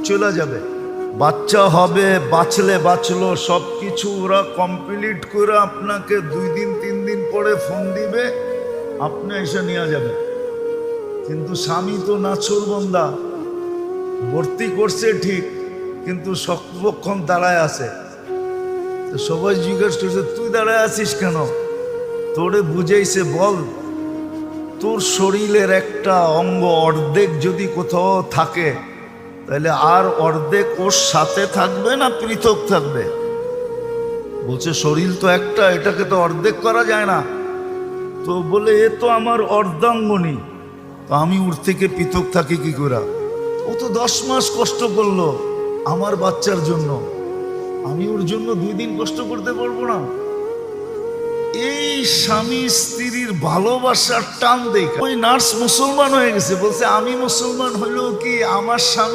চলে যাবে, বাচ্চা হবে, বাঁচলে বাঁচলো, সব কিছু ওরা কমপ্লিট করে আপনাকে 2 দিন 3 দিন পরে ফোন দিবে, আপনি এসে নিয়ে যাবেন। কিন্তু স্বামী তো নাছোড়বান্দা, ভর্তি করছে ঠিক, কিন্তু সর্বক্ষণ দাঁড়ায় আছে। তো সবাই জিজ্ঞেস করছে তুই দাঁড়ায় আছিস কেন? তোরে বুঝাইছে, বল তোর শরীরের একটা অঙ্গ অর্ধেক যদি কোথাও থাকে তাহলে আর অর্ধেক ওর সাথে থাকবে না পৃথক থাকবে? বলছে শরীর তো একটা, এটাকে তো অর্ধেক করা যায় না। তো বলে এ তো আমার অর্ধাঙ্গনী, তো আমি ওর থেকে পৃথক থাকি কি করে? ও তো 10 মাস কষ্ট করলো আমার বাচ্চার জন্য, আমি ওর জন্য 2 দিন কষ্ট করতে পারবো না? এই স্বামী স্ত্রীর ভালোবাসার টান দেখে ওই নার্স মুসলমান হয়ে গেছে। বলছে আমি মুসলমান হইলেও কি আমার স্বামী